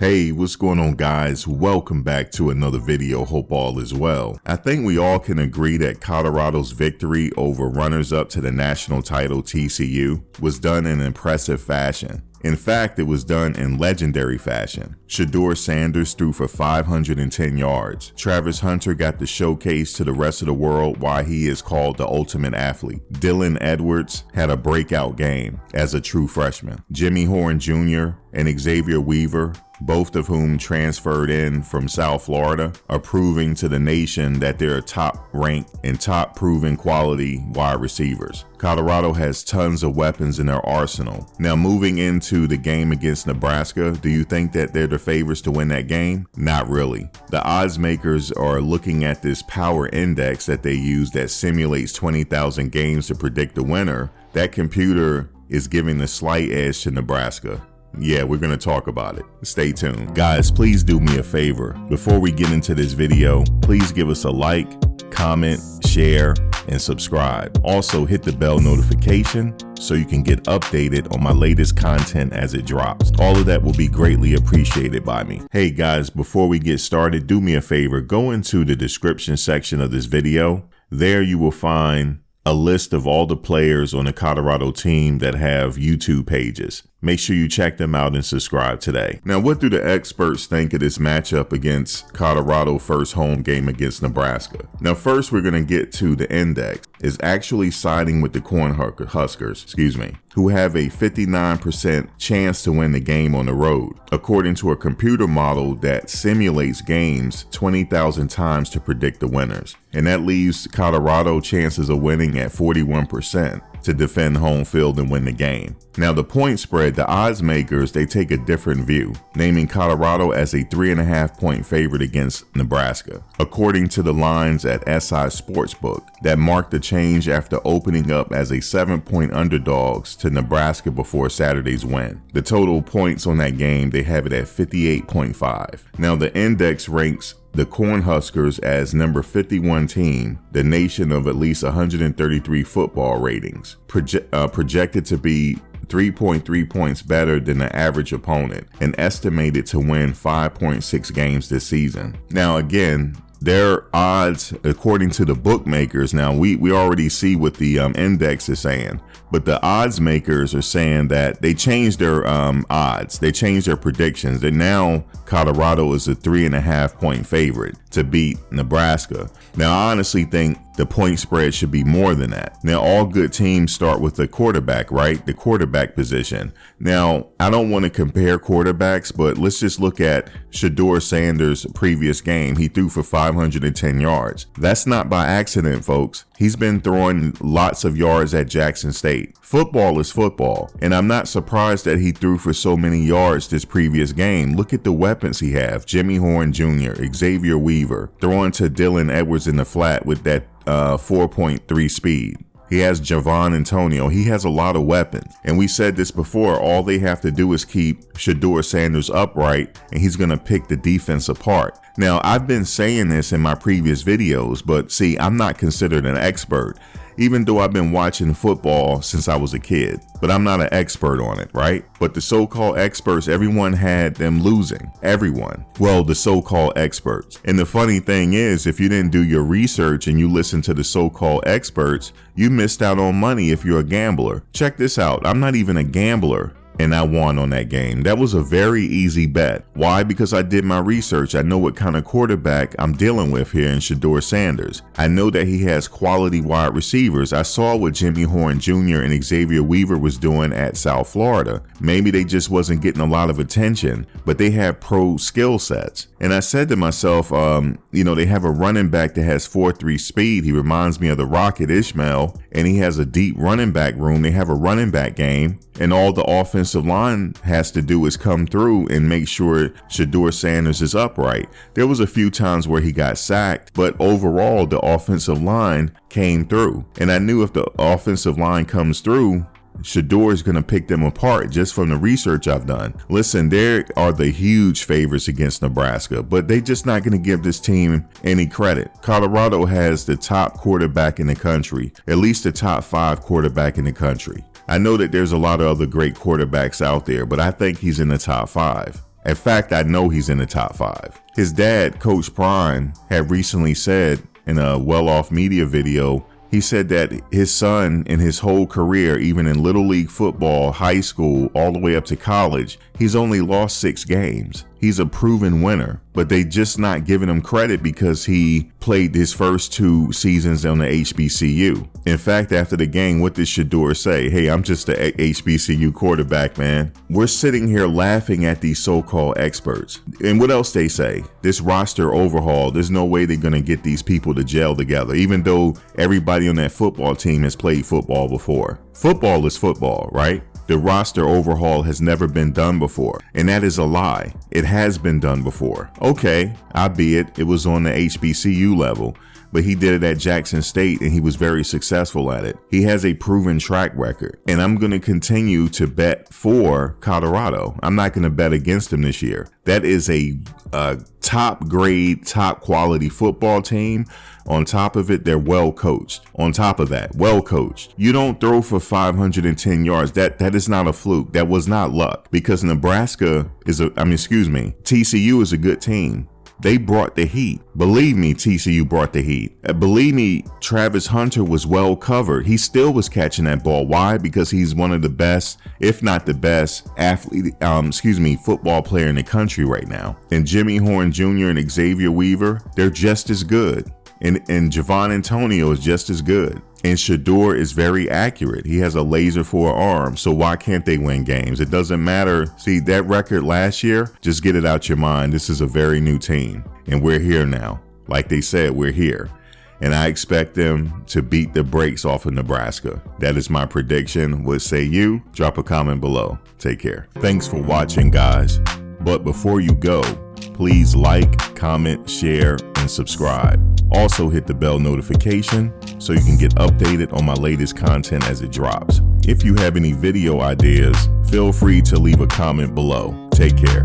Hey, what's going on, guys? Welcome back to another video. Hope all is well. I think we all can agree that Colorado's victory over runners-up to the national title TCU was done in impressive fashion. In fact, it was done in legendary fashion. Shilo Sanders threw for 510 yards. Travis Hunter got to showcase to the rest of the world why he is called the ultimate athlete. Dylan Edwards had a breakout game as a true freshman. Jimmy Horn Jr. and Xavier Weaver, both of whom transferred in from South Florida, are proving to the nation that they're top-ranked and top-proven quality wide receivers. Colorado has tons of weapons in their arsenal. Now, moving into the game against Nebraska, do you think that they're the favorites to win that game? Not really. The odds makers are looking at this power index that they use that simulates 20,000 games to predict the winner. That computer is giving the slight edge to Nebraska. Yeah, we're going to talk about it. Stay tuned. Guys, please do me a favor. Before we get into this video, please give us a like, comment, share, and subscribe. Also, hit the bell notification so you can get updated on my latest content as it drops. All of that will be greatly appreciated by me. Hey guys, before we get started, do me a favor. Go into the description section of this video. There you will find a list of all the players on the Colorado team that have YouTube pages. Make sure you check them out and subscribe today. Now, what do the experts think of this matchup against Colorado first home game against Nebraska? Now, first, we're going to get to the index. Is actually siding with the Cornhuskers, who have a 59% chance to win the game on the road, according to a computer model that simulates games 20,000 times to predict the winners. And that leaves Colorado chances of winning at 41% to defend home field and win the game. Now, the point spread, the odds makers, they take a different view, naming Colorado as a 3.5 point favorite against Nebraska. According to the lines at SI Sportsbook, that marked the change after opening up as a 7-point underdogs to Nebraska before Saturday's win. The total points on that game, they have it at 58.5. Now, the index ranks the Cornhuskers as number 51 team, the nation of at least 133 football ratings, projected to be 3.3 points better than the average opponent, and estimated to win 5.6 games this season. Now, again, their odds, according to the bookmakers, now we already see what the index is saying, but the odds makers are saying that they changed their odds. They changed their predictions. And now Colorado is a 3.5 point favorite to beat Nebraska. Now, I honestly think the point spread should be more than that. Now, all good teams start with the quarterback, right? The quarterback position. Now, I don't want to compare quarterbacks, but let's just look at Shilo Sanders' previous game. He threw for 510 yards. That's not by accident, folks. He's been throwing lots of yards at Jackson State. Football is football, and I'm not surprised that he threw for so many yards this previous game. Look at the weapons he have. Jimmy Horn Jr., Xavier Weaver, throwing to Dylan Edwards in the flat with that 4.3 speed. He has Javon Antonio. He has a lot of weapons. And we said this before, all they have to do is keep Shilo Sanders upright, and he's going to pick the defense apart. Now, I've been saying this in my previous videos, but see, I'm not considered an expert, even though I've been watching football since I was a kid, but I'm not an expert on it, right? But the so-called experts, everyone had them losing. Everyone. Well, the so-called experts. And the funny thing is, if you didn't do your research and you listen to the so-called experts, you missed out on money if you're a gambler. Check this out. I'm not even a gambler, and I won on that game. That was a very easy bet. Why? Because I did my research. I know what kind of quarterback I'm dealing with here in Shilo Sanders. I know that he has quality wide receivers. I saw what Jimmy Horn Jr. and Xavier Weaver was doing at South Florida. Maybe they just wasn't getting a lot of attention, but they have pro skill sets. And I said to myself, they have a running back that has 4.3 speed. He reminds me of the Rocket Ishmael, and he has a deep running back room. They have a running back game, and all the offensive line has to do is come through and make sure Shilo Sanders is upright. There was a few times where he got sacked, but overall the offensive line came through. And I knew if the offensive line comes through, Shilo is going to pick them apart just from the research I've done. Listen, they are the huge favorites against Nebraska, but they're just not going to give this team any credit. Colorado has the top quarterback in the country, at least the top 5 quarterback in the country. I know that there's a lot of other great quarterbacks out there, but I think he's in the top 5. In fact, I know he's in the top 5. His dad, Coach Prime, had recently said in a well-off media video, he said that his son in his whole career, even in Little League football, high school, all the way up to college, he's only lost 6 games. He's a proven winner, but they just not giving him credit because he played his first 2 seasons on the HBCU. In fact, after the game, what did Shedeur say? Hey, I'm just a HBCU quarterback, man. We're sitting here laughing at these so-called experts. And what else they say? This roster overhaul, there's no way they're going to get these people to gel together, even though everybody on that football team has played football before. Football is football, right? The roster overhaul has never been done before, and that is a lie. It has been done before. Okay, albeit it was on the HBCU level, but he did it at Jackson State and he was very successful at it. He has a proven track record, and I'm going to continue to bet for Colorado. I'm not going to bet against him this year. That is a top grade, top quality football team. On top of it, they're well coached. On top of that, well coached. You don't throw for 510 yards. That is not a fluke. That was not luck, because Nebraska is TCU is a good team. They brought the heat. Believe me, TCU brought the heat. Believe me, Travis Hunter was well covered. He still was catching that ball. Why? Because he's one of the best, if not the best football player in the country right now. And Jimmy Horn Jr. and Xavier Weaver, they're just as good. And Javon Antonio is just as good. And Shedeur is very accurate. He has a laser for an arm. So why can't they win games? It doesn't matter. See, that record last year, just get it out your mind. This is a very new team. And we're here now. Like they said, we're here. And I expect them to beat the brakes off of Nebraska. That is my prediction. What say you? Drop a comment below. Take care. Thanks for watching, guys. But before you go, please like, comment, share, and subscribe. Also hit the bell notification so you can get updated on my latest content as it drops. If you have any video ideas, feel free to leave a comment below. Take care.